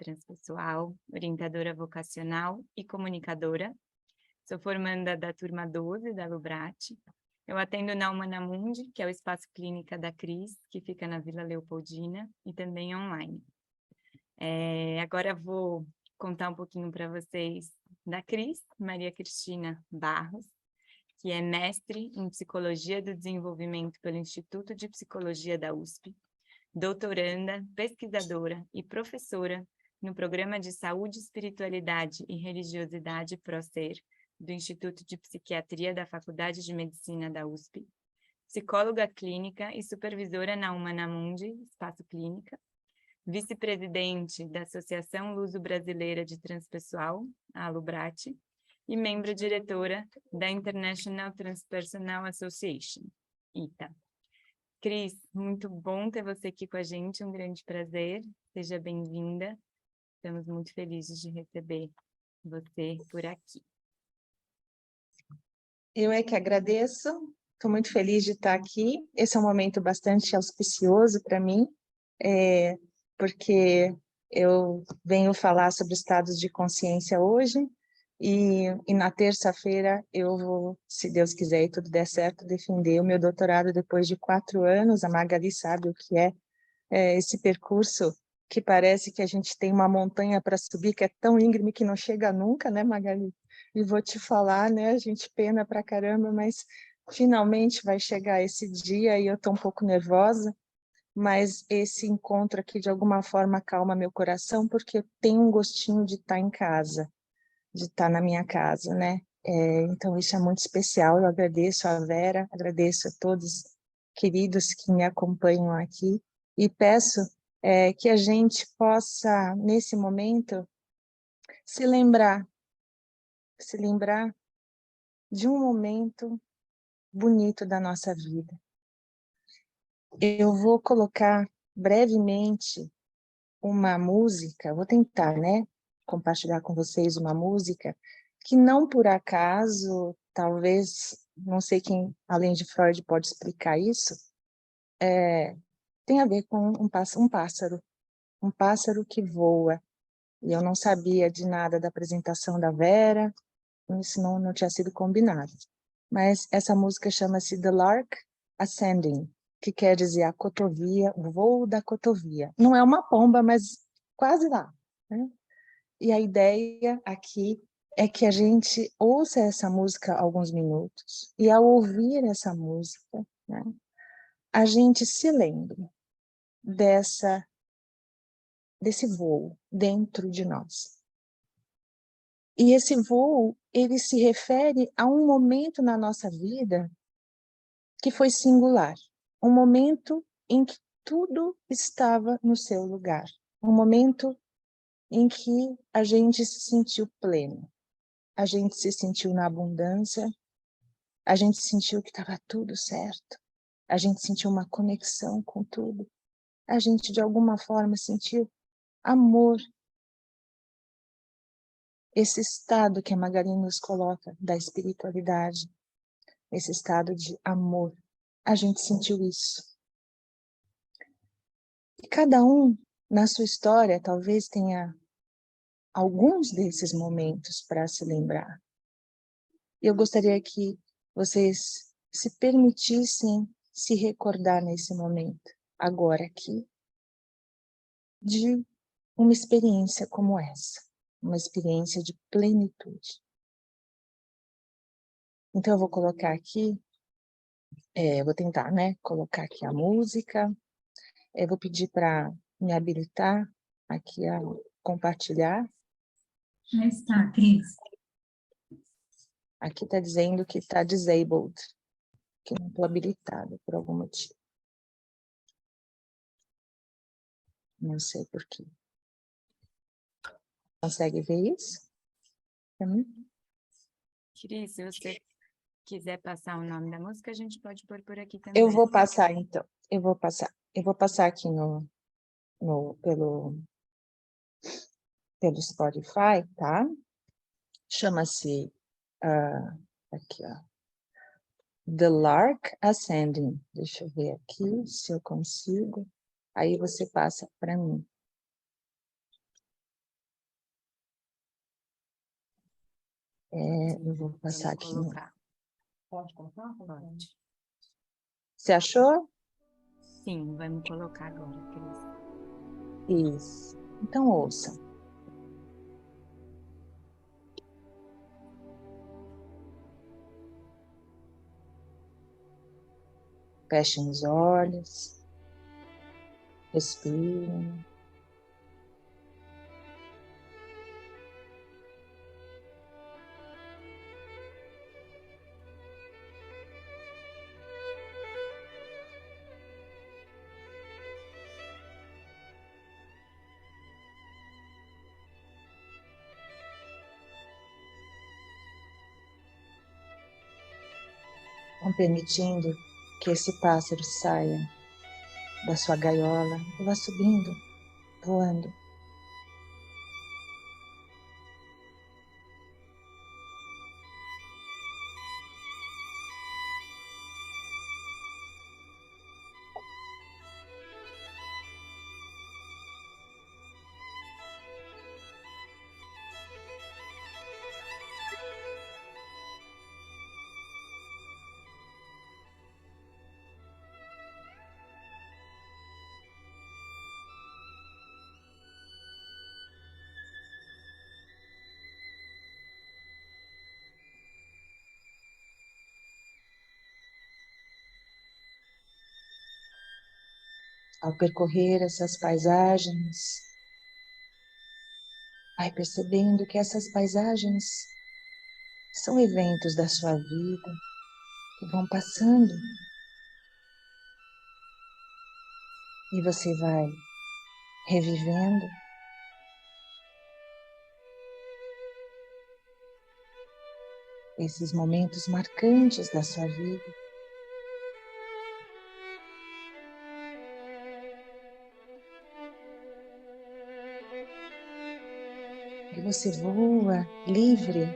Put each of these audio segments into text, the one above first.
transpessoal, orientadora vocacional e comunicadora. Sou formanda da turma 12 da Lubrate. Eu atendo na Humanamundi, que é o espaço clínica da Cris, que fica na Vila Leopoldina, e também online. Agora vou contar um pouquinho para vocês da Cris, Maria Cristina Barros, que é mestre em Psicologia do Desenvolvimento pelo Instituto de Psicologia da USP, doutoranda, pesquisadora e professora no Programa de Saúde, Espiritualidade e Religiosidade ProSer, do Instituto de Psiquiatria da Faculdade de Medicina da USP, psicóloga clínica e supervisora na Humanamundi, Espaço Clínica, vice-presidente da Associação Luso-Brasileira de Transpessoal, a Lubrate, e membro diretora da International Transpersonal Association, ITA. Cris, muito bom ter você aqui com a gente, um grande prazer, seja bem-vinda. Estamos muito felizes de receber você por aqui. Eu é que agradeço, estou muito feliz de estar aqui. Esse é um momento bastante auspicioso para mim, porque eu venho falar sobre estados de consciência hoje, e na terça-feira eu vou, se Deus quiser e tudo der certo, defender o meu doutorado depois de 4 anos. A Magali sabe o que é esse percurso, que parece que a gente tem uma montanha para subir, que é tão íngreme que não chega nunca, né, Magali? E vou te falar, né, a gente pena pra caramba, mas finalmente vai chegar esse dia e eu estou um pouco nervosa, mas esse encontro aqui de alguma forma acalma meu coração, porque eu tenho um gostinho de estar em casa, de estar na minha casa, né? Então isso é muito especial. Eu agradeço a Vera, agradeço a todos queridos que me acompanham aqui e peço que a gente possa, nesse momento, se lembrar de um momento bonito da nossa vida. Eu vou colocar brevemente uma música, vou tentar, né, compartilhar com vocês uma música que não por acaso, talvez, não sei quem, além de Freud, pode explicar isso, tem a ver com um pássaro que voa. E eu não sabia de nada da apresentação da Vera, isso não tinha sido combinado. Mas essa música chama-se The Lark Ascending, que quer dizer a cotovia, o voo da cotovia. Não é uma pomba, mas quase lá, né? E a ideia aqui é que a gente ouça essa música alguns minutos, e ao ouvir essa música, né, a gente se lembre desse voo dentro de nós. E esse voo, ele se refere a um momento na nossa vida que foi singular, um momento em que tudo estava no seu lugar, um momento em que a gente se sentiu pleno, a gente se sentiu na abundância, a gente sentiu que estava tudo certo, a gente sentiu uma conexão com tudo, a gente de alguma forma sentiu amor. Esse estado que a Magali nos coloca da espiritualidade, esse estado de amor, a gente sentiu isso. E cada um, na sua história, talvez tenha alguns desses momentos para se lembrar. Eu gostaria que vocês se permitissem se recordar nesse momento, agora aqui, de uma experiência como essa, uma experiência de plenitude. Então eu vou colocar aqui, vou tentar, né, colocar aqui a música, vou pedir para me habilitar aqui a compartilhar. Já está, Cris. Aqui está dizendo que está disabled, que não estou habilitada por algum motivo. Não sei por quê. Consegue ver isso? Cris, se você quiser passar o nome da música, a gente pode pôr por aqui também. Eu vou passar, então. Eu vou passar aqui pelo Spotify, tá? Chama-se, aqui, ó, The Lark Ascending. Deixa eu ver aqui se eu consigo. Aí você passa para mim. Eu vou passar aqui. Colocar. Pode colocar? Pode. Você achou? Sim, vamos colocar agora, Cris. Isso. Então ouça. Fechem os olhos. Respirem. Vão permitindo que esse pássaro saia da sua gaiola e vá subindo, voando. Ao percorrer essas paisagens, vai percebendo que essas paisagens são eventos da sua vida que vão passando e você vai revivendo esses momentos marcantes da sua vida. E você voa livre,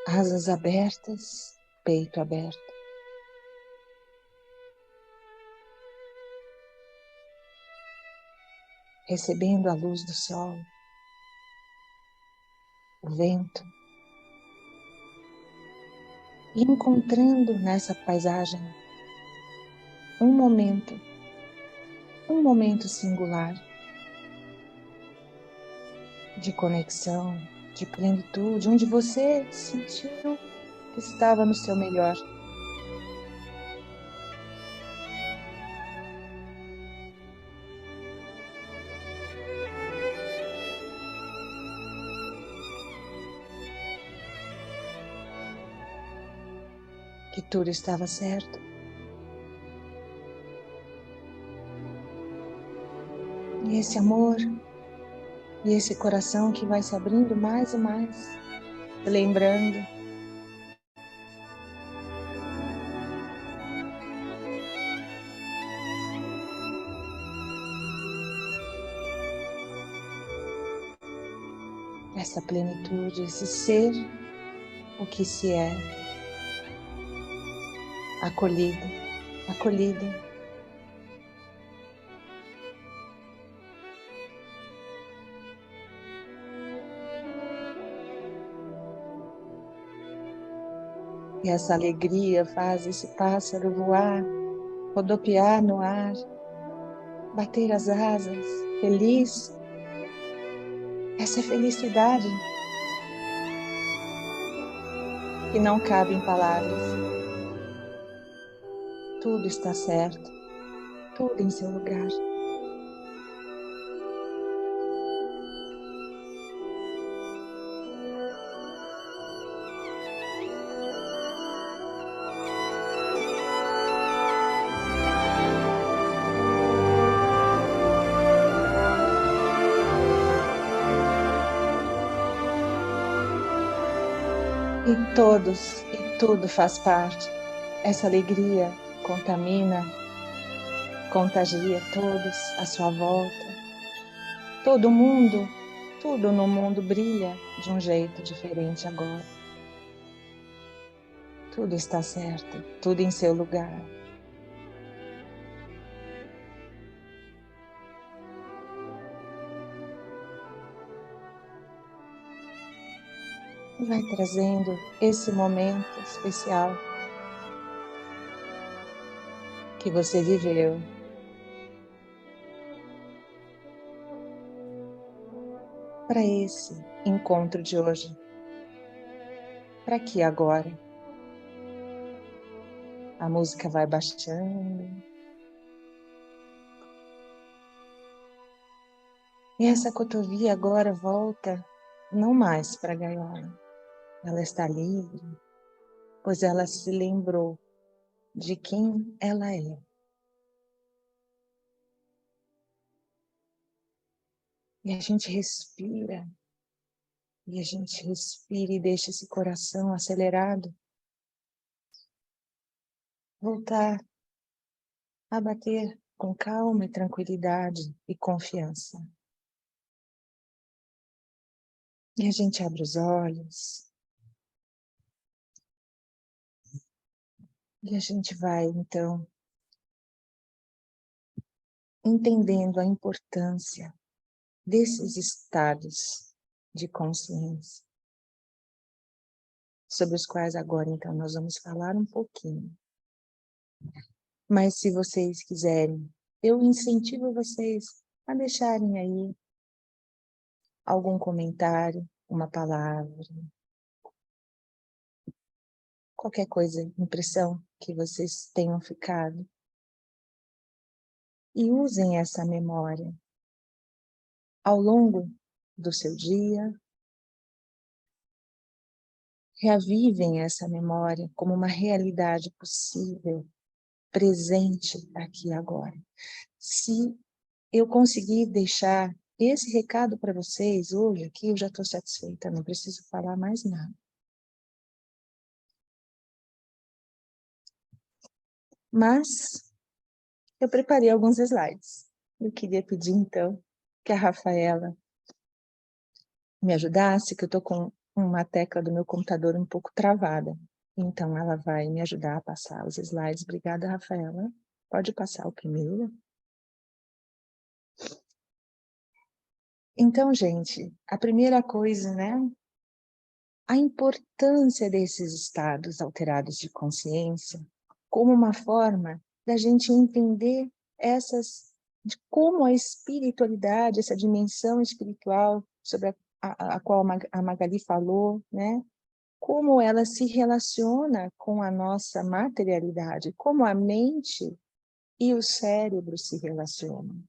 asas abertas, peito aberto. Recebendo a luz do sol, o vento, e encontrando nessa paisagem um momento singular de conexão, de plenitude, onde você sentiu que estava no seu melhor. Que tudo estava certo. E esse amor, e esse coração que vai se abrindo mais e mais, lembrando essa plenitude, esse ser, o que se é, acolhido, acolhida. E essa alegria faz esse pássaro voar, rodopiar no ar, bater as asas, feliz. Essa felicidade que não cabe em palavras. Tudo está certo, tudo em seu lugar. E tudo faz parte. Essa alegria contamina, contagia todos à sua volta. Todo mundo, tudo no mundo brilha de um jeito diferente agora. Tudo está certo, tudo em seu lugar. vai trazendo esse momento especial que você viveu. Para esse encontro de hoje. Para aqui agora. A música vai baixando. E essa cotovia agora volta não mais para a gaiola. Ela está livre, pois ela se lembrou de quem ela é. E a gente respira. E a gente respira e deixa esse coração acelerado voltar a bater com calma e tranquilidade e confiança. E a gente abre os olhos. E a gente vai, então, entendendo a importância desses estados de consciência, sobre os quais agora, então, nós vamos falar um pouquinho. Mas se vocês quiserem, eu incentivo vocês a deixarem aí algum comentário, uma palavra, qualquer coisa, impressão que vocês tenham ficado. E usem essa memória ao longo do seu dia. Reavivem essa memória como uma realidade possível, presente aqui agora. Se eu conseguir deixar esse recado para vocês hoje aqui, eu já estou satisfeita, não preciso falar mais nada. Mas eu preparei alguns slides. Eu queria pedir, então, que a Rafaela me ajudasse, que eu estou com uma tecla do meu computador um pouco travada. Então, ela vai me ajudar a passar os slides. Obrigada, Rafaela. Pode passar o primeiro. Então, gente, a primeira coisa, né? A importância desses estados alterados de consciência como uma forma da gente entender de como a espiritualidade, essa dimensão espiritual sobre a qual a Magali falou, né? Como ela se relaciona com a nossa materialidade, como a mente e o cérebro se relacionam.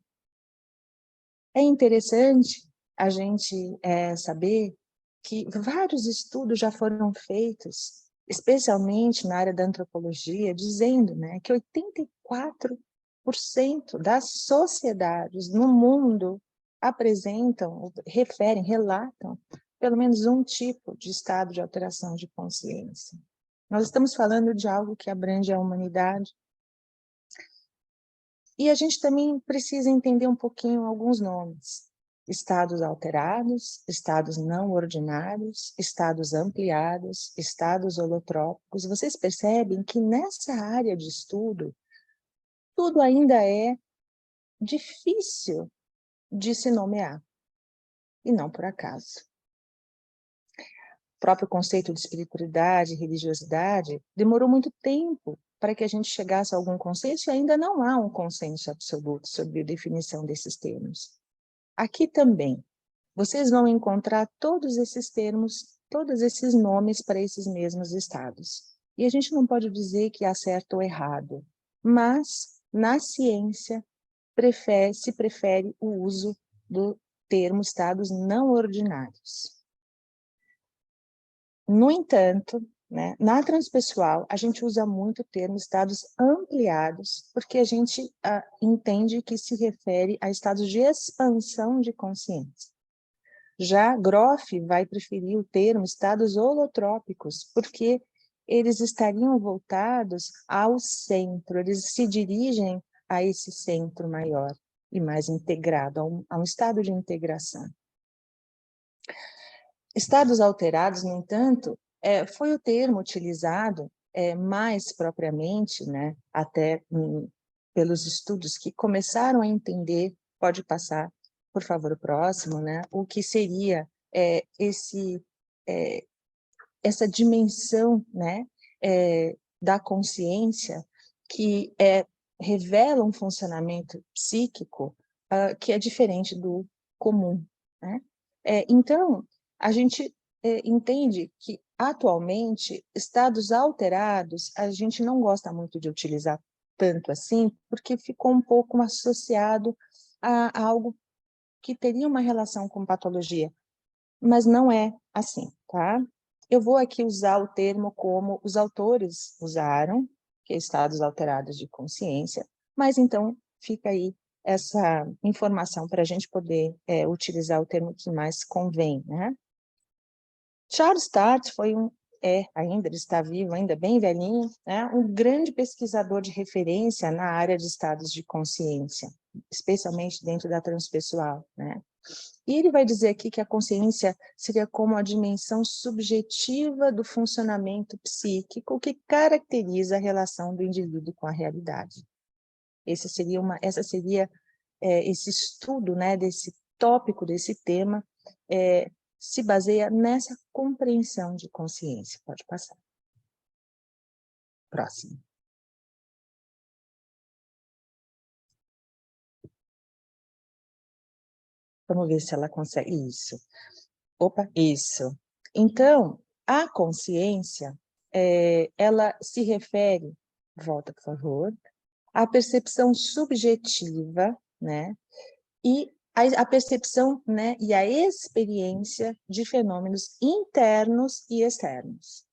É interessante a gente saber que vários estudos já foram feitos, especialmente na área da antropologia, dizendo, né, que 84% das sociedades no mundo apresentam, referem, relatam pelo menos um tipo de estado de alteração de consciência. Nós estamos falando de algo que abrange a humanidade. E a gente também precisa entender um pouquinho alguns nomes. Estados alterados, estados não ordinários, estados ampliados, estados holotrópicos. Vocês percebem que nessa área de estudo, tudo ainda é difícil de se nomear, e não por acaso. O próprio conceito de espiritualidade e religiosidade demorou muito tempo para que a gente chegasse a algum consenso, e ainda não há um consenso absoluto sobre a definição desses termos. Aqui também, vocês vão encontrar todos esses termos, todos esses nomes para esses mesmos estados. E a gente não pode dizer que há certo ou errado, mas na ciência se prefere o uso do termo estados não ordinários. No entanto, né, na transpessoal, a gente usa muito o termo estados ampliados, porque a gente entende que se refere a estados de expansão de consciência. Já Groff vai preferir o termo estados holotrópicos, porque eles estariam voltados ao centro, eles se dirigem a esse centro maior e mais integrado, a um estado de integração. Estados alterados, no entanto, foi o termo utilizado mais propriamente, né, até pelos estudos que começaram a entender, pode passar, por favor, o próximo, né, o que seria essa dimensão, né, da consciência que revela um funcionamento psíquico que é diferente do comum, né? Então, a gente entende que, atualmente, estados alterados, a gente não gosta muito de utilizar tanto assim, porque ficou um pouco associado a algo que teria uma relação com patologia, mas não é assim, tá? Eu vou aqui usar o termo como os autores usaram, que é estados alterados de consciência, mas então fica aí essa informação para a gente poder utilizar o termo que mais convém, né? Charles Sturt foi ainda ele está vivo, ainda bem velhinho, né? Um grande pesquisador de referência na área de estados de consciência, especialmente dentro da transpessoal, né? E ele vai dizer aqui que a consciência seria como a dimensão subjetiva do funcionamento psíquico que caracteriza a relação do indivíduo com a realidade. Essa seria esse estudo, né, desse tópico, desse tema, se baseia nessa compreensão de consciência. Pode passar. Próximo. Vamos ver se ela consegue. Isso. Opa, isso. Então, a consciência, ela se refere, volta, por favor, à percepção subjetiva, né, e a percepção, né, e a experiência de fenômenos internos e externos.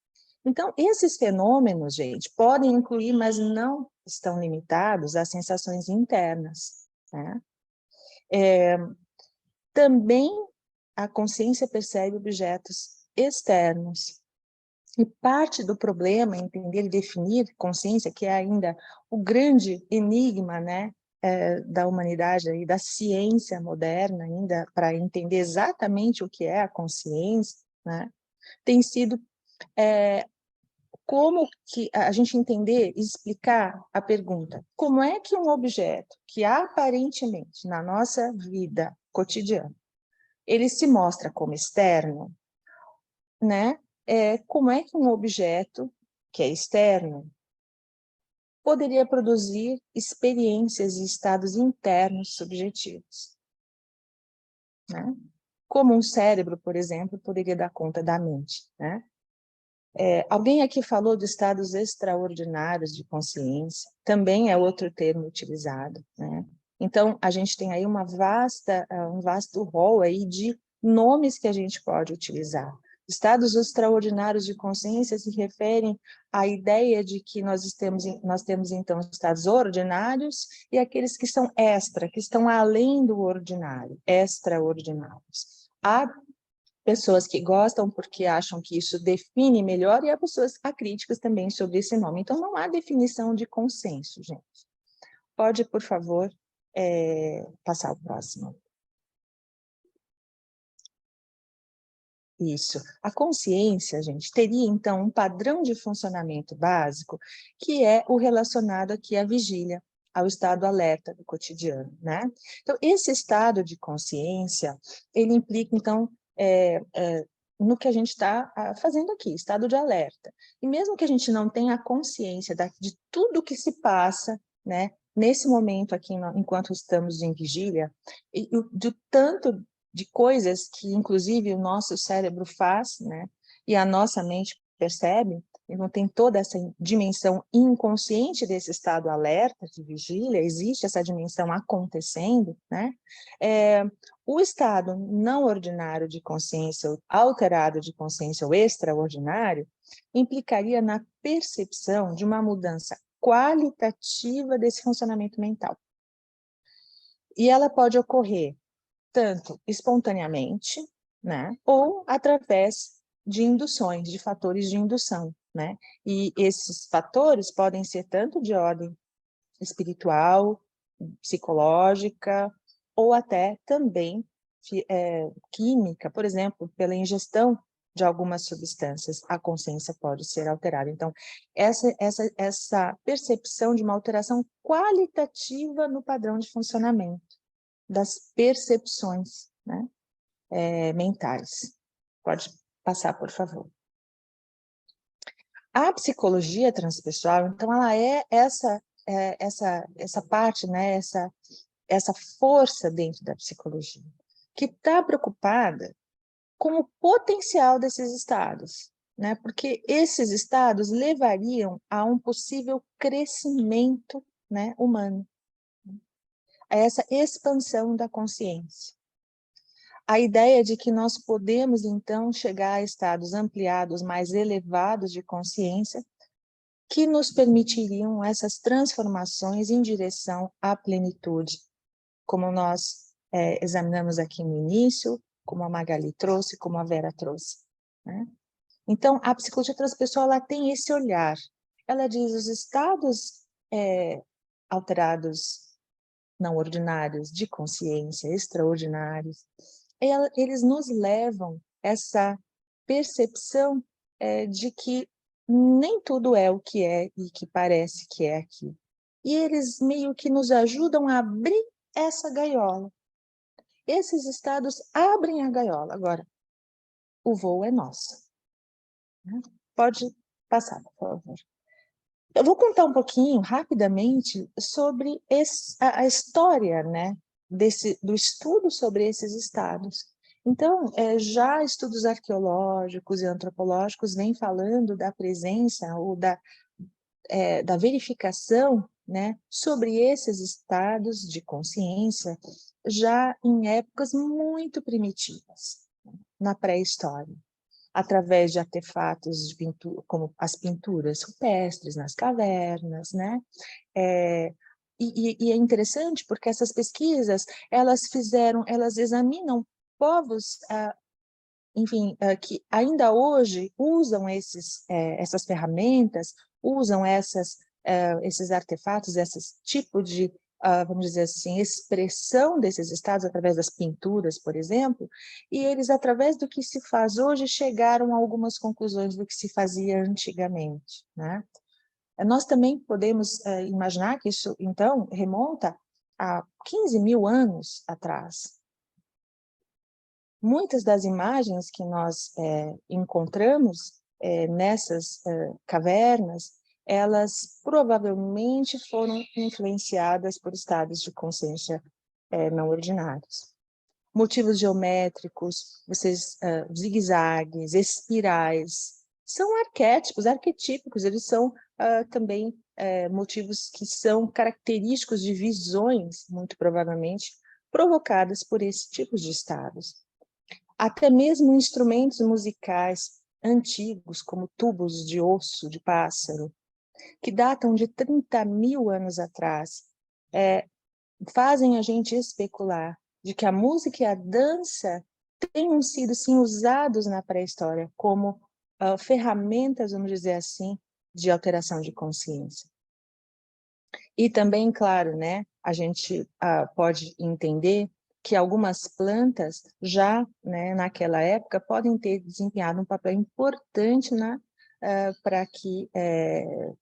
Então, esses fenômenos, gente, podem incluir, mas não estão limitados às sensações internas, né? Também a consciência percebe objetos externos. E parte do problema, entender e definir consciência, que é ainda o grande enigma, né, da humanidade, e da ciência moderna, ainda para entender exatamente o que é a consciência, né, tem sido como que a gente entender e explicar a pergunta: como é que um objeto que aparentemente na nossa vida cotidiana ele se mostra como externo, né? Como é que um objeto que é externo poderia produzir experiências e estados internos subjetivos, né? Como um cérebro, por exemplo, poderia dar conta da mente, né? Alguém aqui falou de estados extraordinários de consciência, também é outro termo utilizado, né? Então, a gente tem aí um vasto rol aí de nomes que a gente pode utilizar. Estados extraordinários de consciência se referem à ideia de que nós temos, então, estados ordinários e aqueles que são extra, que estão além do ordinário, extraordinários. Há pessoas que gostam porque acham que isso define melhor, e há críticas também sobre esse nome. Então, não há definição de consenso, gente. Pode, por favor, passar o próximo. Isso. A consciência, gente, teria, então, um padrão de funcionamento básico, que é o relacionado aqui à vigília, ao estado alerta do cotidiano, né? Então, esse estado de consciência, ele implica, então, no que a gente está fazendo aqui, estado de alerta. E mesmo que a gente não tenha consciência de tudo que se passa, né, nesse momento aqui, enquanto estamos em vigília, e do tanto de coisas que, inclusive, o nosso cérebro faz, né, e a nossa mente percebe, e não tem toda essa dimensão inconsciente desse estado alerta, de vigília, existe essa dimensão acontecendo, né? O estado não ordinário de consciência, ou alterado de consciência, ou extraordinário, implicaria na percepção de uma mudança qualitativa desse funcionamento mental. E ela pode ocorrer tanto espontaneamente, né, ou através de induções, de fatores de indução, né? E esses fatores podem ser tanto de ordem espiritual, psicológica, ou até também química, por exemplo, pela ingestão de algumas substâncias, a consciência pode ser alterada. Então, essa percepção de uma alteração qualitativa no padrão de funcionamento das percepções, né, mentais. Pode passar, por favor. A psicologia transpessoal, então, ela é essa parte, né, essa força dentro da psicologia, que está preocupada com o potencial desses estados, né? Porque esses estados levariam a um possível crescimento, né, humano, a essa expansão da consciência. A ideia de que nós podemos, então, chegar a estados ampliados, mais elevados de consciência, que nos permitiriam essas transformações em direção à plenitude, como nós examinamos aqui no início, como a Magali trouxe, como a Vera trouxe, né? Então, a psicologia transpessoal, ela tem esse olhar. Ela diz os estados alterados, não ordinários, de consciência, extraordinários, eles nos levam essa percepção de que nem tudo é o que é e que parece que é aqui. E eles meio que nos ajudam a abrir essa gaiola. Esses estados abrem a gaiola. Agora, o voo é nosso. Pode passar, por favor. Eu vou contar um pouquinho, rapidamente, sobre a história, né, do estudo sobre esses estados. Então, já estudos arqueológicos e antropológicos vêm falando da presença ou da verificação, né, sobre esses estados de consciência já em épocas muito primitivas, na pré-história, através de artefatos de pintura, como as pinturas rupestres nas cavernas, né? E é interessante porque essas pesquisas, elas examinam povos, enfim, que ainda hoje usam essas ferramentas, usam esses artefatos, esses tipos de, vamos dizer assim, expressão desses estados através das pinturas, por exemplo, e eles, através do que se faz hoje, chegaram a algumas conclusões do que se fazia antigamente, né? Nós também podemos imaginar que isso, então, remonta a 15 mil anos atrás. Muitas das imagens que nós encontramos nessas cavernas, elas provavelmente foram influenciadas por estados de consciência não ordinários. Motivos geométricos, zigue-zagues, espirais, são arquétipos, arquetípicos, eles são também motivos que são característicos de visões, muito provavelmente, provocadas por esse tipo de estados. Até mesmo instrumentos musicais antigos, como tubos de osso de pássaro, que datam de 30 mil anos atrás, fazem a gente especular de que a música e a dança tenham sido, sim, usados na pré-história como ferramentas, vamos dizer assim, de alteração de consciência. E também, claro, né, a gente pode entender que algumas plantas já, né, naquela época, podem ter desempenhado um papel importante para que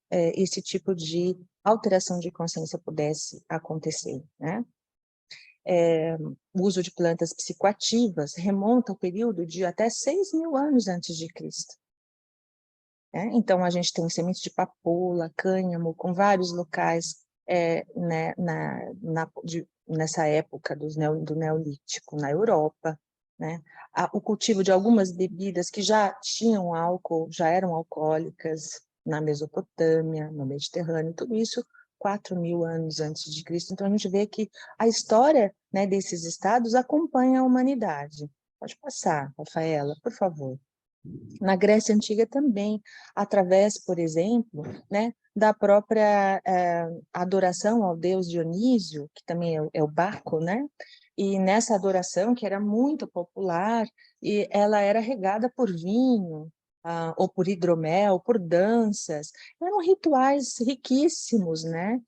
esse tipo de alteração de consciência pudesse acontecer, né? O uso de plantas psicoativas remonta ao período de até 6 mil anos antes de Cristo. Então, a gente tem sementes de papoula, cânhamo, com vários locais né, nessa época do Neolítico, na Europa, né? O cultivo de algumas bebidas que já tinham álcool, já eram alcoólicas, na Mesopotâmia, no Mediterrâneo, tudo isso 4 mil anos antes de Cristo. Então, a gente vê que a história, né, desses estados acompanha a humanidade. Pode passar, Rafaela, por favor. Na Grécia Antiga também, através, por exemplo, né, da própria adoração ao deus Dionísio, que também é o Baco, né? E nessa adoração, que era muito popular, e ela era regada por vinho, ou por hidromel, por danças. Eram rituais riquíssimos, né?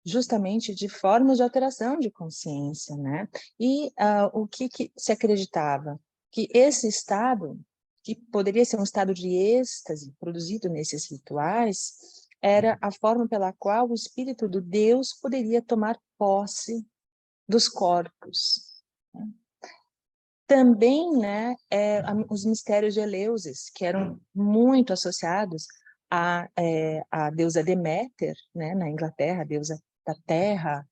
Justamente de formas de alteração de consciência, né? E o que se acreditava? Que esse estado, que poderia ser um estado de êxtase produzido nesses rituais, era a forma pela qual o espírito do Deus poderia tomar posse dos corpos. Também, né, os mistérios de Eleusis, que eram muito associados à deusa Deméter, né, na Inglaterra, a deusa da terra,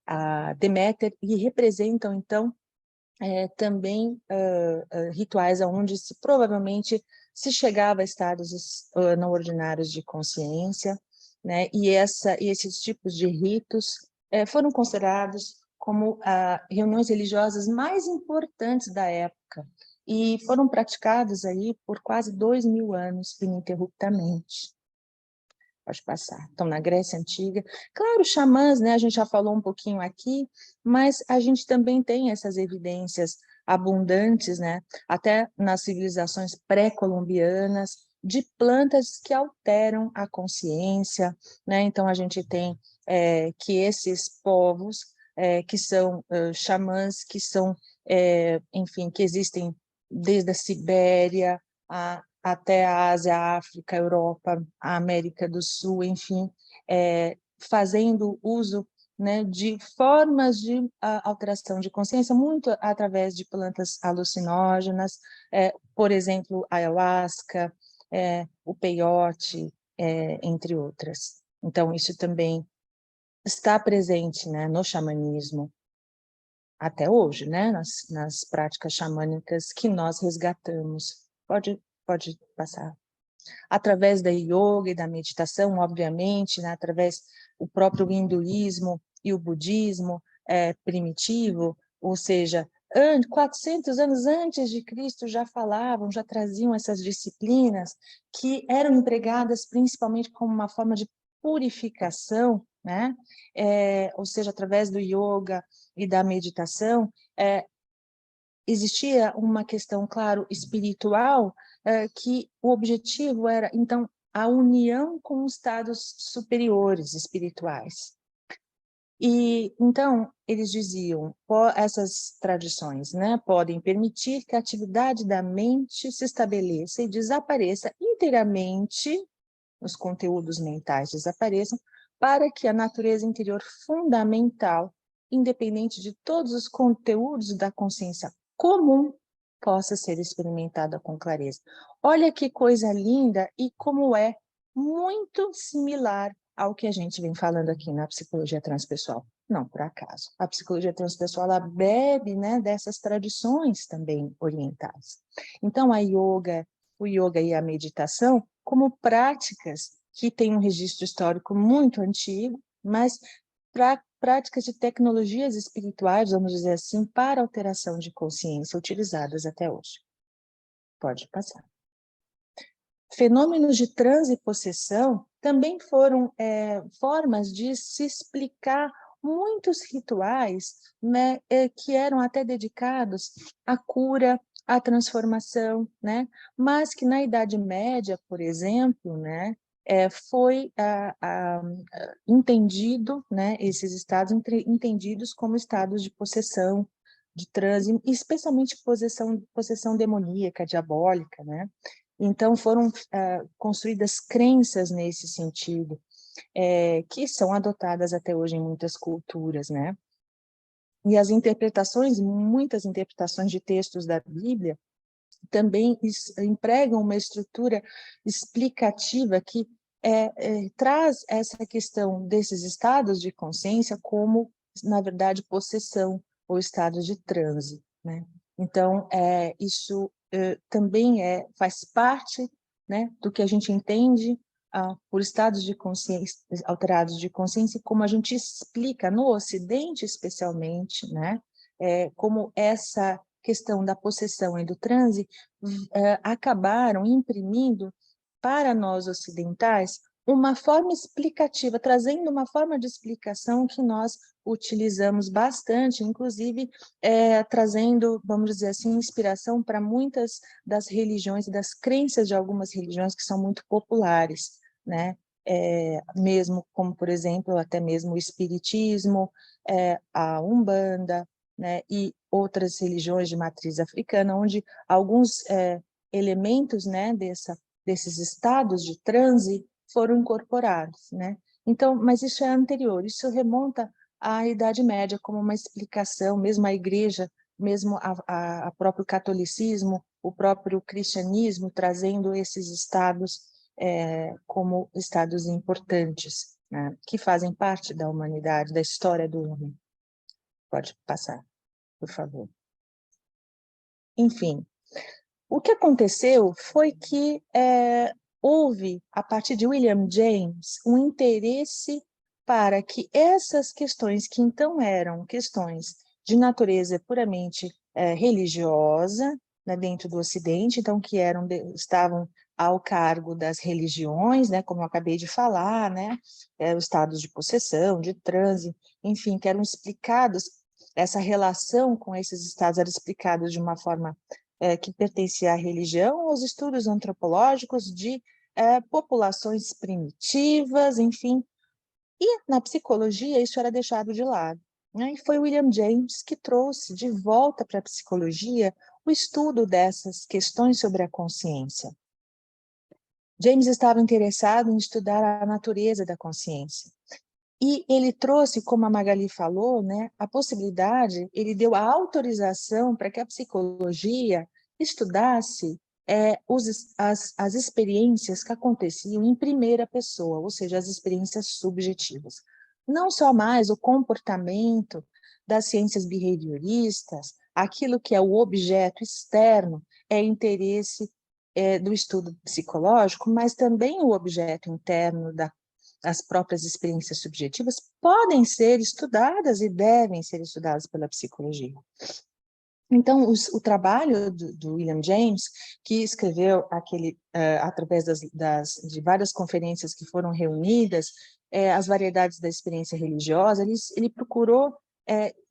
a Deméter, e representam, então, também rituais onde provavelmente se chegava a estados não ordinários de consciência, né, e esses tipos de ritos foram considerados como reuniões religiosas mais importantes da época, e foram praticados aí por quase 2000 anos, ininterruptamente. Pode passar. Então, na Grécia Antiga, claro, xamãs, né, a gente já falou um pouquinho aqui, mas a gente também tem essas evidências abundantes, né, até nas civilizações pré-colombianas, de plantas que alteram a consciência, né, então a gente tem que esses povos, que são xamãs, que são, enfim, que existem desde a Sibéria, até a Ásia, a África, a Europa, a América do Sul, enfim, fazendo uso, né, de formas de alteração de consciência, muito através de plantas alucinógenas, por exemplo, a ayahuasca, o peiote, entre outras. Então, isso também está presente, né, no xamanismo, até hoje, né, nas práticas xamânicas que nós resgatamos. Pode passar. Através da yoga e da meditação, obviamente, né, através do próprio hinduísmo e o budismo primitivo, ou seja, 400 anos antes de Cristo já falavam, já traziam essas disciplinas que eram empregadas principalmente como uma forma de purificação, né? Ou seja, através do yoga e da meditação, existia uma questão, claro, espiritual, que o objetivo era, então, a união com os estados superiores espirituais. E, então, eles diziam, essas tradições, né, podem permitir que a atividade da mente se estabeleça e desapareça inteiramente, os conteúdos mentais desapareçam, para que a natureza interior fundamental, independente de todos os conteúdos da consciência comum, possa ser experimentada com clareza. Olha que coisa linda e como é muito similar ao que a gente vem falando aqui na psicologia transpessoal. Não por acaso. A psicologia transpessoal, ela bebe, né, dessas tradições também orientais. Então, o yoga e a meditação, como práticas que têm um registro histórico muito antigo, mas práticas de tecnologias espirituais, vamos dizer assim, para alteração de consciência, utilizadas até hoje. Pode passar. Fenômenos de transe e possessão também foram formas de se explicar muitos rituais, né, que eram até dedicados à cura, à transformação, né, mas que na Idade Média, por exemplo, né, foi entendido, né, esses estados entendidos como estados de possessão, de transe, especialmente possessão demoníaca, diabólica, né? Então, foram construídas crenças nesse sentido, que são adotadas até hoje em muitas culturas, né? E as interpretações, muitas interpretações de textos da Bíblia, também empregam uma estrutura explicativa que traz essa questão desses estados de consciência como, na verdade, possessão ou estado de transe, né? Então, isso também faz parte, né, do que a gente entende por estados de consciência, alterados de consciência, como a gente explica no Ocidente, especialmente, né, como essa questão da possessão e do transe acabaram imprimindo para nós ocidentais uma forma explicativa, trazendo uma forma de explicação que nós utilizamos bastante, inclusive trazendo, vamos dizer assim, inspiração para muitas das religiões e das crenças de algumas religiões que são muito populares, né? Mesmo como, por exemplo, até mesmo o espiritismo, a Umbanda, né? E outras religiões de matriz africana, onde alguns elementos, né, desses estados de transe foram incorporados, né? Então, mas isso é anterior, isso remonta à Idade Média como uma explicação, mesmo a Igreja mesmo a próprio catolicismo, o próprio cristianismo, trazendo esses estados como estados importantes, né, que fazem parte da humanidade, da história do homem. Pode passar, por favor. Enfim, o que aconteceu foi que houve, a partir de William James, um interesse para que essas questões, que então eram questões de natureza puramente religiosa, né, dentro do Ocidente, então que estavam ao cargo das religiões, né, como eu acabei de falar, né, os estados de possessão, de transe, enfim, que eram explicados, essa relação com esses estados era explicada de uma forma que pertencia à religião, aos estudos antropológicos de populações primitivas, enfim. E na psicologia isso era deixado de lado, né? E foi William James que trouxe de volta para a psicologia o estudo dessas questões sobre a consciência. James estava interessado em estudar a natureza da consciência. E ele trouxe, como a Magali falou, né, a possibilidade, ele deu a autorização para que a psicologia estudasse as experiências que aconteciam em primeira pessoa, ou seja, as experiências subjetivas. Não só mais o comportamento das ciências behavioristas, aquilo que é o objeto externo, é interesse do estudo psicológico, mas também o objeto interno as próprias experiências subjetivas podem ser estudadas e devem ser estudadas pela psicologia. Então, o trabalho do William James, que escreveu através de várias conferências que foram reunidas, as variedades da experiência religiosa, ele procurou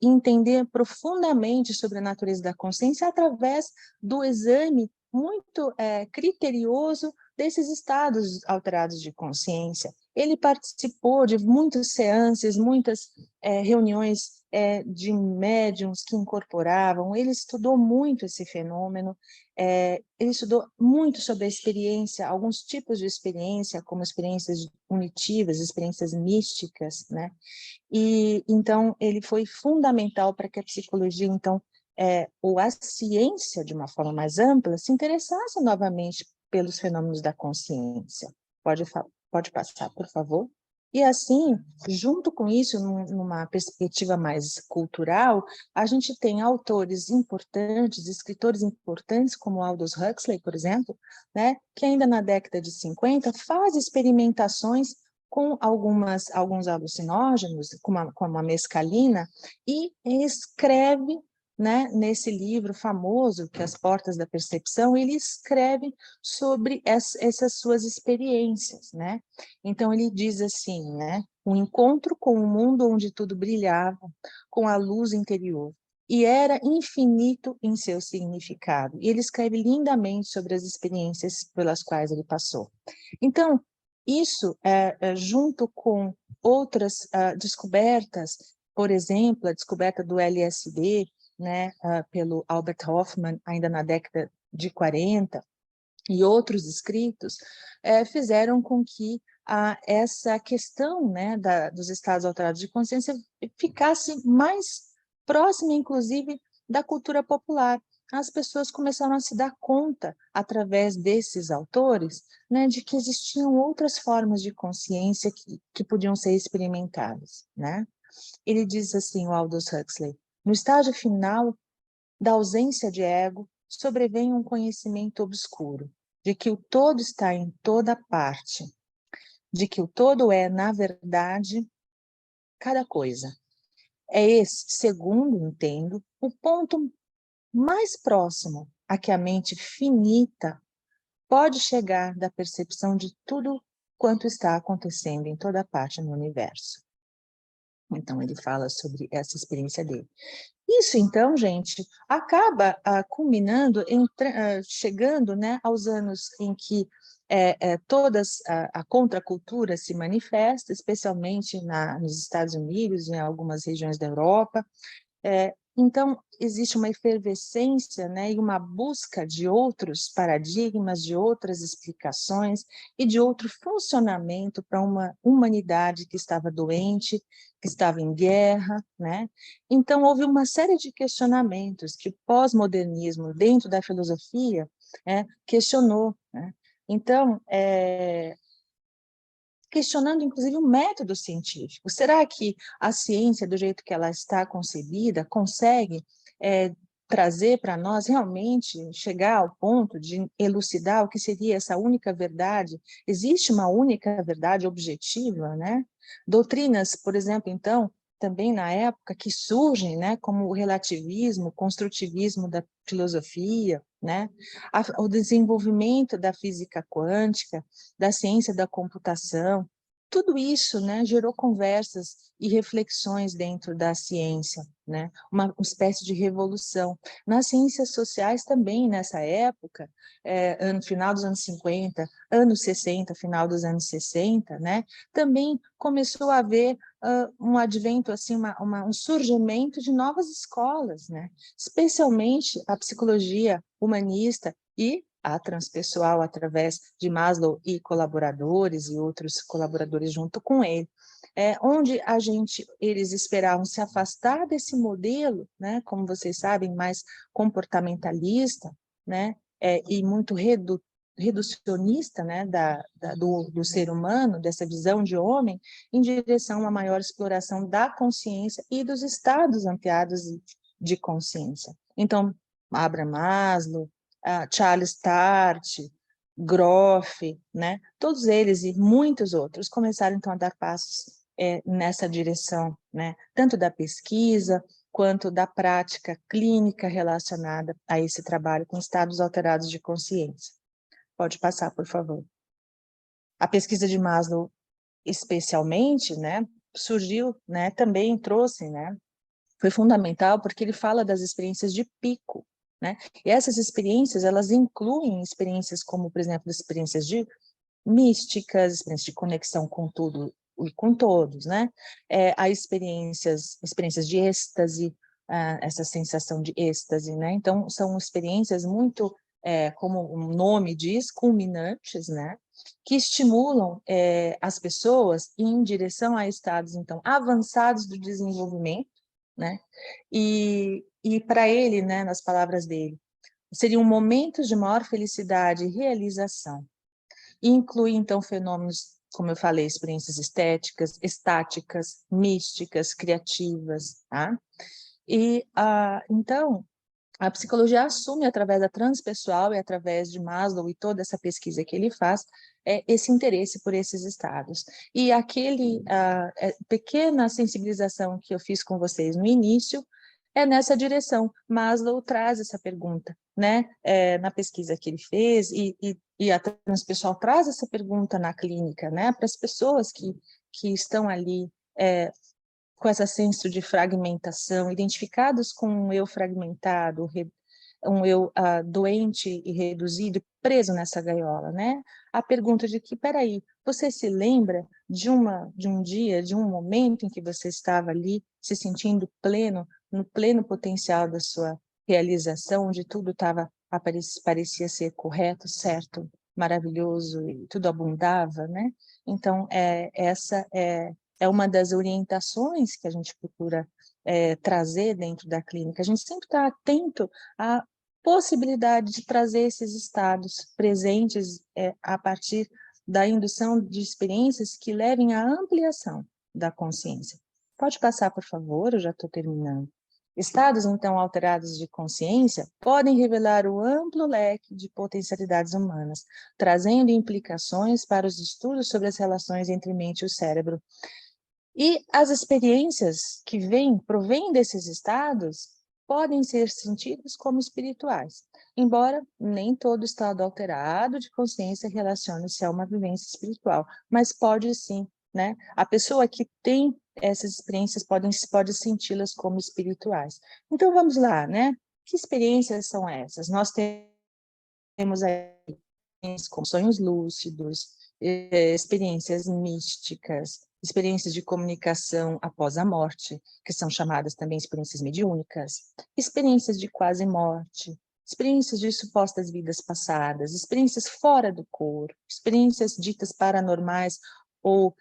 entender profundamente sobre a natureza da consciência através do exame muito criterioso desses estados alterados de consciência. Ele participou de muitas seances, muitas reuniões de médiums que incorporavam, ele estudou muito esse fenômeno, ele estudou muito sobre a experiência, alguns tipos de experiência, como experiências unitivas, experiências místicas, né? E então ele foi fundamental para que a psicologia, então, ou a ciência, de uma forma mais ampla, se interessasse novamente pelos fenômenos da consciência. Pode passar, por favor. E assim, junto com isso, numa perspectiva mais cultural, a gente tem autores importantes, escritores importantes, como Aldous Huxley, por exemplo, né, que ainda na década de 50 faz experimentações com alguns alucinógenos, como a mescalina, e escreve, né, nesse livro famoso, que é As Portas da Percepção, ele escreve sobre essas suas experiências, né? Então ele diz assim, né, um encontro com um mundo onde tudo brilhava, com a luz interior, e era infinito em seu significado. E ele escreve lindamente sobre as experiências pelas quais ele passou. Então, isso, junto com outras descobertas, por exemplo, a descoberta do LSD, né, pelo Albert Hofmann, ainda na década de 40, e outros escritos, fizeram com que essa questão, né, dos estados alterados de consciência ficasse mais próxima, inclusive, da cultura popular. As pessoas começaram a se dar conta, através desses autores, né, de que existiam outras formas de consciência que podiam ser experimentadas, né? Ele diz assim, o Aldous Huxley, no estágio final da ausência de ego, sobrevém um conhecimento obscuro, de que o todo está em toda parte, de que o todo é, na verdade, cada coisa. É esse, segundo entendo, o ponto mais próximo a que a mente finita pode chegar da percepção de tudo quanto está acontecendo em toda parte no universo. Então, ele fala sobre essa experiência dele. Isso, então, gente, acaba culminando, chegando, né, aos anos em que a contracultura se manifesta, especialmente nos Estados Unidos e em algumas regiões da Europa, Então, existe uma efervescência, né, e uma busca de outros paradigmas, de outras explicações e de outro funcionamento para uma humanidade que estava doente, que estava em guerra, né? Então, houve uma série de questionamentos que o pós-modernismo, dentro da filosofia, questionou, né? Então, questionando, inclusive, o método científico. Será que a ciência, do jeito que ela está concebida, consegue trazer para nós realmente chegar ao ponto de elucidar o que seria essa única verdade? Existe uma única verdade objetiva, né? Doutrinas, por exemplo, então, também na época que surgem, né, como o relativismo, o construtivismo da filosofia, né? O desenvolvimento da física quântica, da ciência da computação, tudo isso, né, gerou conversas e reflexões dentro da ciência, né, uma espécie de revolução. Nas ciências sociais também, nessa época, final dos anos 50, anos 60, final dos anos 60, né, também começou a haver um advento, assim, um surgimento de novas escolas, né, especialmente a psicologia humanista e a transpessoal através de Maslow e colaboradores e outros colaboradores junto com ele, onde eles esperavam se afastar desse modelo, né, como vocês sabem, mais comportamentalista, né, e muito reducionista, né, do ser humano, dessa visão de homem, em direção a uma maior exploração da consciência e dos estados ampliados de consciência. Então, Abraham Maslow, Charles Tart, Groff, né? Todos eles e muitos outros começaram então a dar passos nessa direção, né? Tanto da pesquisa quanto da prática clínica relacionada a esse trabalho com estados alterados de consciência. Pode passar, por favor. A pesquisa de Maslow, especialmente, né, surgiu, né, também trouxe, né, foi fundamental porque ele fala das experiências de pico, né? E essas experiências, elas incluem experiências como, por exemplo, experiências de místicas, experiências de conexão com tudo e com todos, né? Há experiências de êxtase, essa sensação de êxtase, né? Então, são experiências muito, como o nome diz, culminantes, né? Que estimulam as pessoas em direção a estados, então, avançados do desenvolvimento, né? E para ele, né, nas palavras dele, seriam momentos de maior felicidade e realização. E inclui, então, fenômenos, como eu falei, experiências estéticas, estáticas, místicas, criativas, tá? E, então, a psicologia assume, através da transpessoal e através de Maslow e toda essa pesquisa que ele faz, esse interesse por esses estados. E pequena sensibilização que eu fiz com vocês no início é nessa direção. Maslow traz essa pergunta, né? Na pesquisa que ele fez, e a transpessoal traz essa pergunta na clínica, né? Para as pessoas que estão ali com esse senso de fragmentação, identificados com um eu fragmentado, um eu doente e reduzido, preso nessa gaiola, né? A pergunta de que, peraí, você se lembra de um dia, de um momento em que você estava ali se sentindo pleno, no pleno potencial da sua realização, onde tudo parecia ser correto, certo, maravilhoso, e tudo abundava, né? Então, essa é uma das orientações que a gente procura trazer dentro da clínica. A gente sempre está atento à possibilidade de trazer esses estados presentes a partir da indução de experiências que levem à ampliação da consciência. Pode passar, por favor, eu já estou terminando. Estados, então, alterados de consciência podem revelar o amplo leque de potencialidades humanas, trazendo implicações para os estudos sobre as relações entre mente e o cérebro. E as experiências que provêm desses estados podem ser sentidas como espirituais, embora nem todo estado alterado de consciência relacione-se a uma vivência espiritual, mas pode sim, né? A pessoa que tem essas experiências pode senti-las como espirituais. Então vamos lá, né? Que experiências são essas? Nós temos aí como sonhos lúcidos, experiências místicas, experiências de comunicação após a morte, que são chamadas também experiências mediúnicas, experiências de quase morte, experiências de supostas vidas passadas, experiências fora do corpo, experiências ditas paranormais ou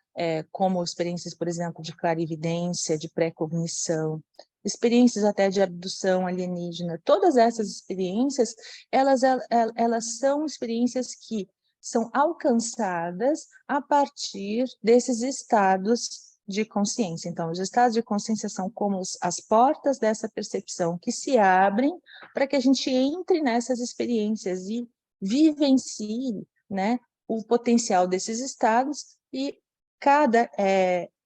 como experiências, por exemplo, de clarividência, de pré-cognição, experiências até de abdução alienígena. Todas essas experiências, elas são experiências que são alcançadas a partir desses estados de consciência. Então, os estados de consciência são como as portas dessa percepção que se abrem para que a gente entre nessas experiências e vivencie, né, o potencial desses estados, e cada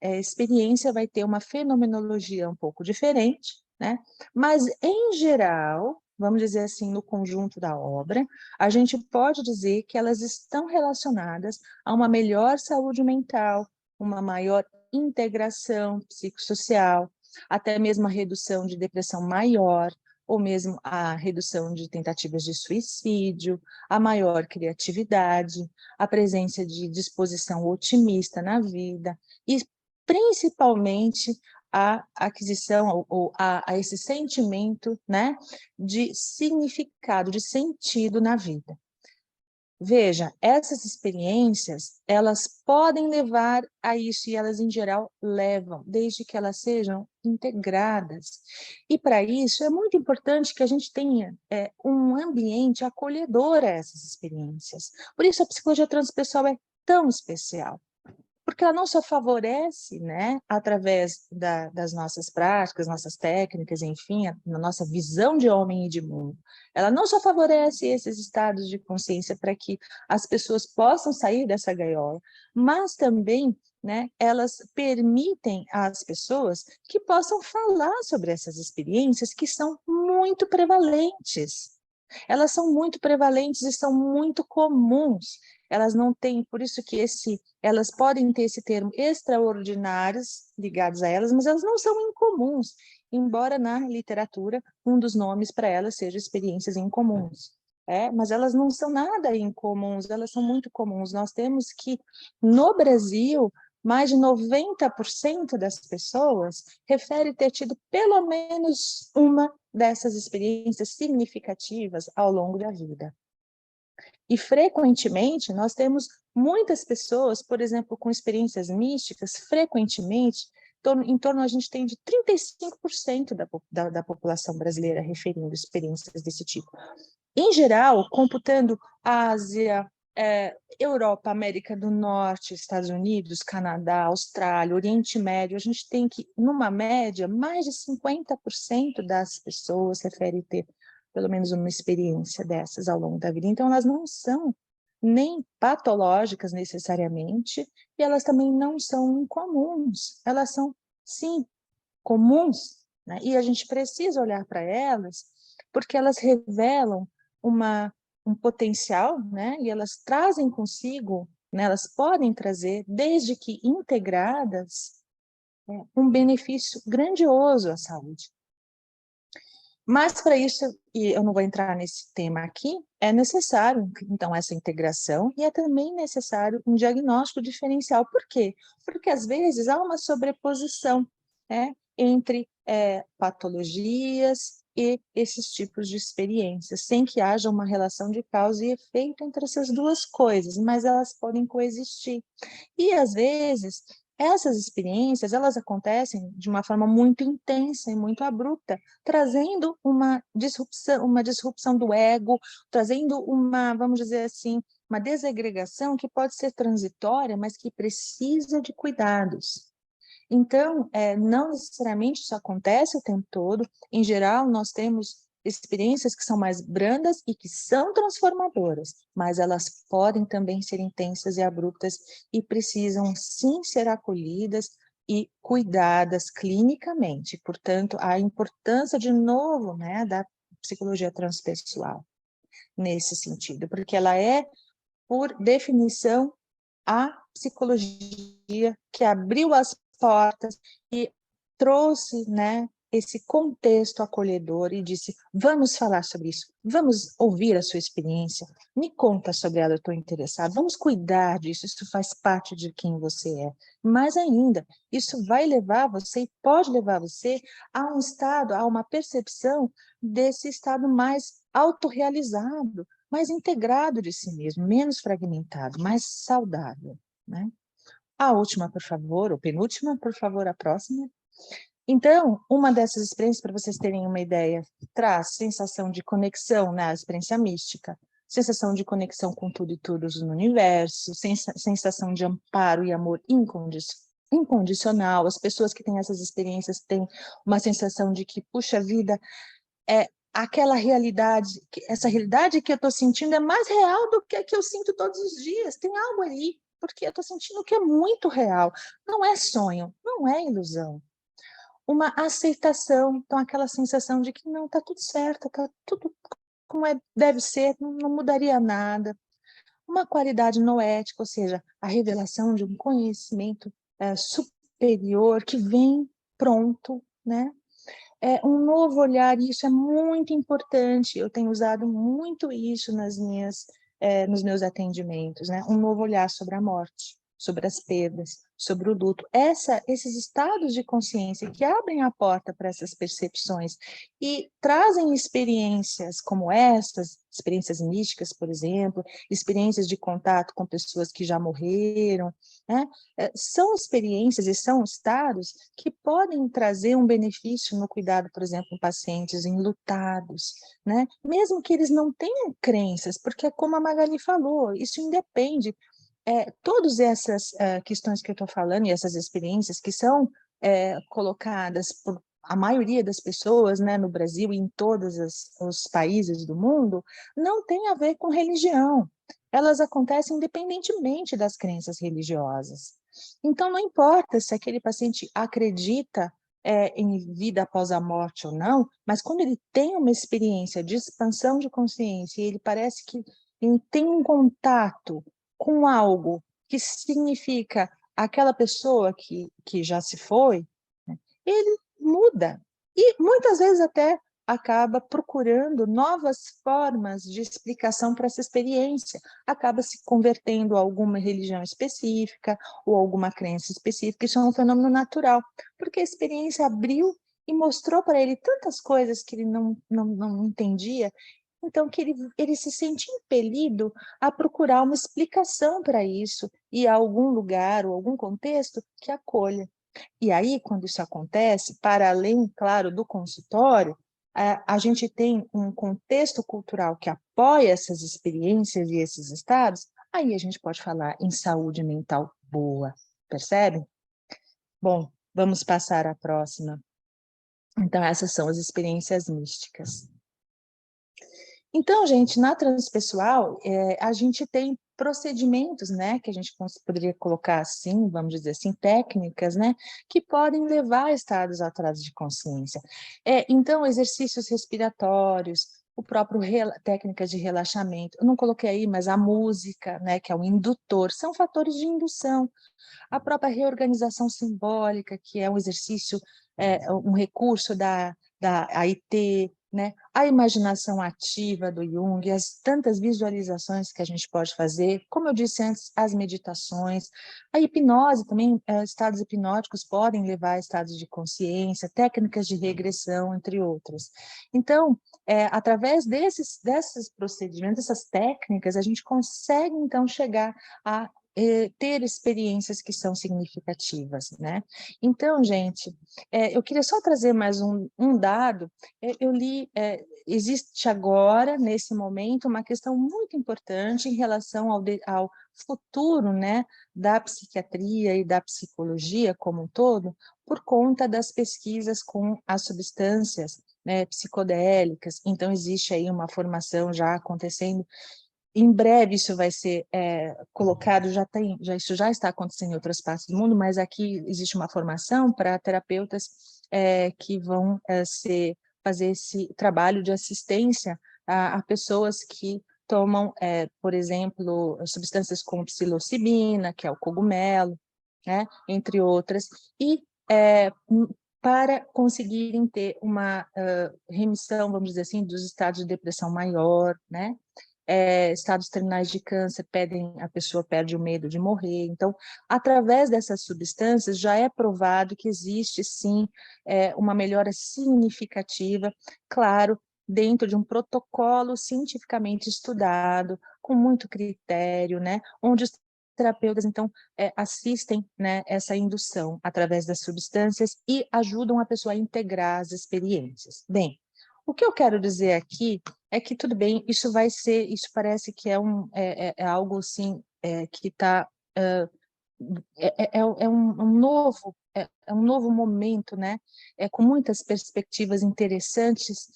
experiência vai ter uma fenomenologia um pouco diferente, né? Mas, em geral, vamos dizer assim, no conjunto da obra, a gente pode dizer que elas estão relacionadas a uma melhor saúde mental, uma maior integração psicossocial, até mesmo a redução de depressão maior, ou mesmo a redução de tentativas de suicídio, a maior criatividade, a presença de disposição otimista na vida, e principalmente a aquisição ou a esse sentimento, né, de significado, de sentido na vida. Veja, essas experiências, elas podem levar a isso, e elas, em geral, levam, desde que elas sejam integradas. E, para isso, é muito importante que a gente tenha um ambiente acolhedor a essas experiências. Por isso, a psicologia transpessoal é tão especial, porque ela não só favorece, né, através das nossas práticas, nossas técnicas, enfim, na nossa visão de homem e de mundo, ela não só favorece esses estados de consciência para que as pessoas possam sair dessa gaiola, mas também, né, elas permitem às pessoas que possam falar sobre essas experiências que são muito prevalentes. Elas são muito prevalentes e são muito comuns. Elas não têm, por isso que elas podem ter esse termo extraordinários ligados a elas, mas elas não são incomuns, embora na literatura um dos nomes para elas seja experiências incomuns. Mas elas não são nada incomuns, elas são muito comuns. Nós temos que, no Brasil, mais de 90% das pessoas refere ter tido pelo menos uma dessas experiências significativas ao longo da vida. E, frequentemente, nós temos muitas pessoas, por exemplo, com experiências místicas, frequentemente, em torno, a gente tem de 35% da população brasileira referindo experiências desse tipo. Em geral, computando Ásia, Europa, América do Norte, Estados Unidos, Canadá, Austrália, Oriente Médio, a gente tem que, numa média, mais de 50% das pessoas referem ter pelo menos uma experiência dessas ao longo da vida. Então, elas não são nem patológicas necessariamente, e elas também não são incomuns. Elas são, sim, comuns, né? E a gente precisa olhar para elas, porque elas revelam um potencial, né? E elas trazem consigo, né? Elas podem trazer, desde que integradas, um benefício grandioso à saúde. Mas, para isso, e eu não vou entrar nesse tema aqui, é necessário, então, essa integração, e é também necessário um diagnóstico diferencial. Por quê? Porque, às vezes, há uma sobreposição, né, entre patologias e esses tipos de experiências, sem que haja uma relação de causa e efeito entre essas duas coisas, mas elas podem coexistir. E, às vezes, essas experiências, elas acontecem de uma forma muito intensa e muito abrupta, trazendo uma disrupção do ego, trazendo vamos dizer assim, uma desagregação que pode ser transitória, mas que precisa de cuidados. Então, não necessariamente isso acontece o tempo todo. Em geral, nós temos experiências que são mais brandas e que são transformadoras, mas elas podem também ser intensas e abruptas e precisam, sim, ser acolhidas e cuidadas clinicamente. Portanto, a importância, de novo, né, da psicologia transpessoal nesse sentido, porque ela é, por definição, a psicologia que abriu as portas e trouxe, né, esse contexto acolhedor e disse, vamos falar sobre isso, vamos ouvir a sua experiência, me conta sobre ela, eu estou interessado, vamos cuidar disso, isso faz parte de quem você é. Mais ainda, isso vai levar você e pode levar você a um estado, a uma percepção desse estado mais autorrealizado, mais integrado de si mesmo, menos fragmentado, mais saudável, né? A última, por favor, ou penúltima, por favor, a próxima. Então, uma dessas experiências, para vocês terem uma ideia, traz sensação de conexão, né, a experiência mística, sensação de conexão com tudo e todos no universo, sensação de amparo e amor incondicional. As pessoas que têm essas experiências têm uma sensação de que, puxa vida, aquela realidade, essa realidade que eu estou sentindo é mais real do que a que eu sinto todos os dias. Tem algo ali, porque eu estou sentindo que é muito real. Não é sonho, não é ilusão. Uma aceitação, então aquela sensação de que não, está tudo certo, está tudo como deve ser, não mudaria nada. Uma qualidade noética, ou seja, a revelação de um conhecimento superior que vem pronto, né? Um novo olhar, e isso é muito importante, eu tenho usado muito isso nos meus atendimentos, né? Um novo olhar sobre a morte, sobre as perdas, sobre o luto. Esses estados de consciência que abrem a porta para essas percepções e trazem experiências como essas, experiências místicas, por exemplo, experiências de contato com pessoas que já morreram, né? São experiências e são estados que podem trazer um benefício no cuidado, por exemplo, em pacientes enlutados, né? Mesmo que eles não tenham crenças, porque, como a Magali falou, isso independe. Todas essas questões que eu estou falando e essas experiências que são colocadas por a maioria das pessoas, né, no Brasil e em todos os países do mundo, não tem a ver com religião. Elas acontecem independentemente das crenças religiosas. Então, não importa se aquele paciente acredita em vida após a morte ou não, mas quando ele tem uma experiência de expansão de consciência e ele parece que ele tem um contato com algo que significa aquela pessoa que já se foi, né, ele muda. E muitas vezes até acaba procurando novas formas de explicação para essa experiência, acaba se convertendo a alguma religião específica ou alguma crença específica. Isso é um fenômeno natural, porque a experiência abriu e mostrou para ele tantas coisas que ele não entendia, então que ele se sente impelido a procurar uma explicação para isso e a algum lugar ou algum contexto que acolha. E aí, quando isso acontece, para além, claro, do consultório, a gente tem um contexto cultural que apoia essas experiências e esses estados, aí a gente pode falar em saúde mental boa, percebe? Bom, vamos passar à próxima. Então, essas são as experiências místicas. Então, gente, na transpessoal, a gente tem procedimentos, né, que a gente poderia colocar assim, vamos dizer assim, técnicas, né, que podem levar a estados alterados de consciência. Então, exercícios respiratórios, o próprio técnicas de relaxamento, eu não coloquei aí, mas a música, né, que é um indutor, são fatores de indução. A própria reorganização simbólica, que é um exercício, um recurso da AIT, né? A imaginação ativa do Jung, as tantas visualizações que a gente pode fazer, como eu disse antes, as meditações, a hipnose também, estados hipnóticos podem levar a estados de consciência, técnicas de regressão, entre outras. Então, através desses procedimentos, dessas técnicas, a gente consegue, então, chegar a ter experiências que são significativas, né? Então, gente, eu queria só trazer mais um dado. Eu li, existe agora, nesse momento, uma questão muito importante em relação ao futuro, né, da psiquiatria e da psicologia como um todo, por conta das pesquisas com as substâncias, né, psicodélicas. Então, existe aí uma formação já acontecendo. Em breve isso vai ser colocado, isso já está acontecendo em outras partes do mundo, mas aqui existe uma formação para terapeutas que vão fazer esse trabalho de assistência a pessoas que tomam, por exemplo, substâncias como psilocibina, que é o cogumelo, né, entre outras, e para conseguirem ter uma remissão, vamos dizer assim, dos estados de depressão maior, né? Estados terminais de câncer a pessoa perde o medo de morrer. Então, através dessas substâncias, já é provado que existe, sim, uma melhora significativa, claro, dentro de um protocolo cientificamente estudado, com muito critério, né? Onde os terapeutas, então, assistem, né, essa indução através das substâncias e ajudam a pessoa a integrar as experiências. Bem, o que eu quero dizer aqui é que, tudo bem, isso parece que é algo, assim, que está... um novo momento, né? Com muitas perspectivas interessantes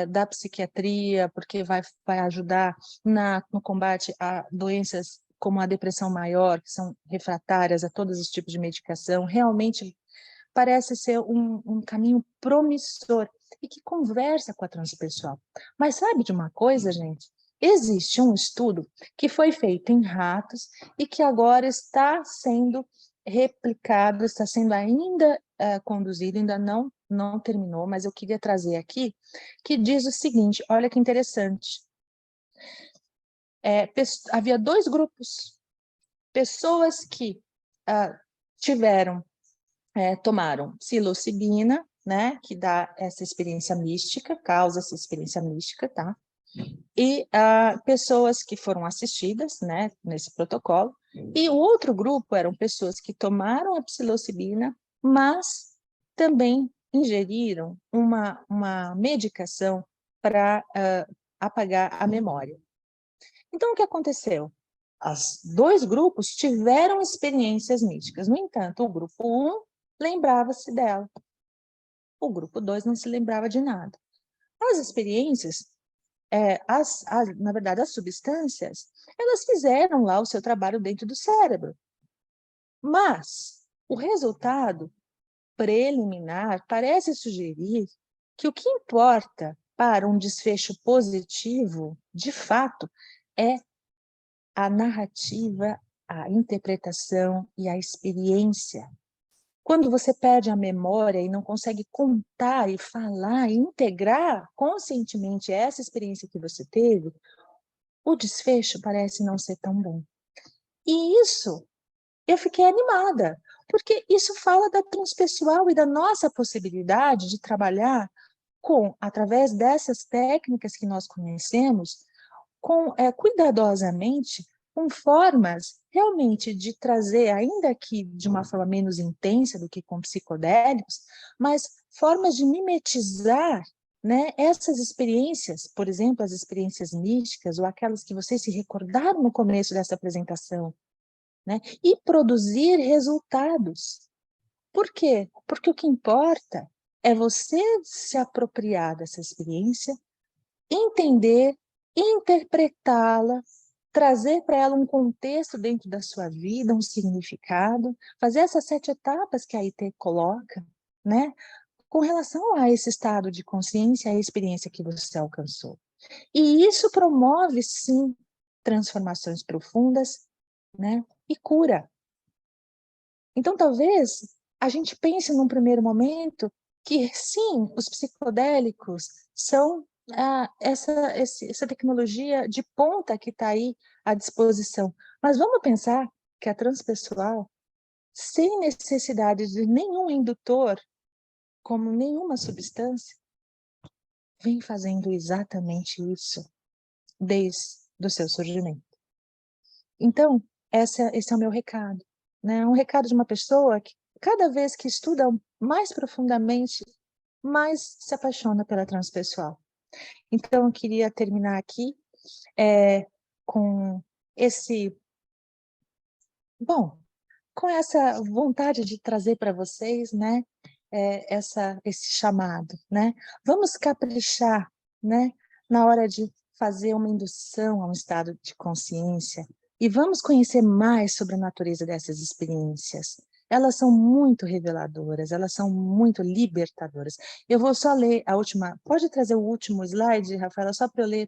da psiquiatria, porque vai ajudar no combate a doenças como a depressão maior, que são refratárias a todos os tipos de medicação. Realmente parece ser um caminho promissor e que conversa com a transpessoal. Mas sabe de uma coisa, gente? Existe um estudo que foi feito em ratos e que agora está sendo replicado, está sendo ainda conduzido, ainda não terminou, mas eu queria trazer aqui, que diz o seguinte, olha que interessante. Havia 2 grupos, pessoas que tomaram psilocibina, né, que dá essa experiência mística, causa essa experiência mística, tá? E pessoas que foram assistidas, né, nesse protocolo, e o outro grupo eram pessoas que tomaram a psilocibina, mas também ingeriram uma medicação para apagar a memória. Então, o que aconteceu? Os 2 grupos tiveram experiências místicas, no entanto, o grupo 1 lembrava-se dela, o grupo 2 não se lembrava de nada. As experiências, na verdade, as substâncias, elas fizeram lá o seu trabalho dentro do cérebro, mas o resultado preliminar parece sugerir que o que importa para um desfecho positivo, de fato, é a narrativa, a interpretação e a experiência. Quando você perde a memória e não consegue contar e falar e integrar conscientemente essa experiência que você teve, o desfecho parece não ser tão bom. E isso, eu fiquei animada, porque isso fala da transpessoal e da nossa possibilidade de trabalhar através dessas técnicas que nós conhecemos, cuidadosamente, com formas realmente de trazer, ainda que de uma forma menos intensa do que com psicodélicos, mas formas de mimetizar, né, essas experiências, por exemplo, as experiências místicas, ou aquelas que vocês se recordaram no começo dessa apresentação, né, e produzir resultados. Por quê? Porque o que importa é você se apropriar dessa experiência, entender, interpretá-la, trazer para ela um contexto dentro da sua vida, um significado, fazer essas 7 etapas que a IT coloca, né, com relação a esse estado de consciência, a experiência que você alcançou. E isso promove, sim, transformações profundas, né, e cura. Então, talvez a gente pense num primeiro momento que, sim, os psicodélicos são essa tecnologia de ponta que está aí à disposição. Mas vamos pensar que a transpessoal, sem necessidade de nenhum indutor, como nenhuma substância, vem fazendo exatamente isso desde o seu surgimento. Então, esse é o meu recado, né? Um recado de uma pessoa que, cada vez que estuda mais profundamente, mais se apaixona pela transpessoal. Então, eu queria terminar aqui com com essa vontade de trazer para vocês, né, esse chamado, né? Vamos caprichar, né, na hora de fazer uma indução a um estado de consciência e vamos conhecer mais sobre a natureza dessas experiências. Elas são muito reveladoras, elas são muito libertadoras. Eu vou só ler a última... Pode trazer o último slide, Rafaela, só para eu ler,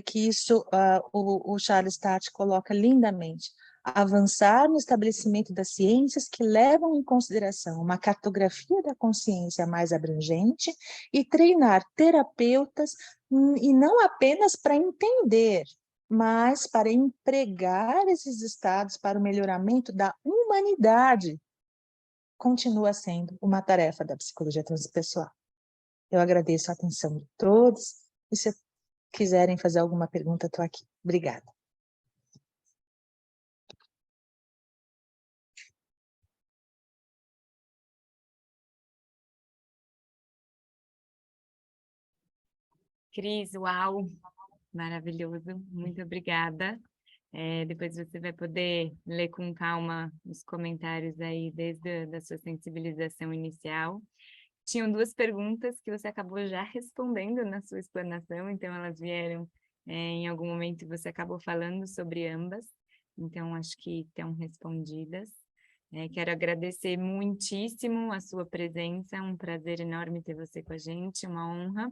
que isso o Charles Tatt coloca lindamente. avançar no estabelecimento das ciências que levam em consideração uma cartografia da consciência mais abrangente e treinar terapeutas, e não apenas para entender, mas para empregar esses estados para o melhoramento da humanidade, continua sendo uma tarefa da psicologia transpessoal. Eu agradeço a atenção de todos, e se quiserem fazer alguma pergunta, estou aqui. Obrigada. Cris, uau, maravilhoso, muito obrigada. Depois você vai poder ler com calma os comentários aí, desde a sua sensibilização inicial. Tinham duas perguntas que você acabou já respondendo na sua explanação, então elas vieram em algum momento e você acabou falando sobre ambas, então acho que estão respondidas. Quero agradecer muitíssimo a sua presença, um prazer enorme ter você com a gente, uma honra.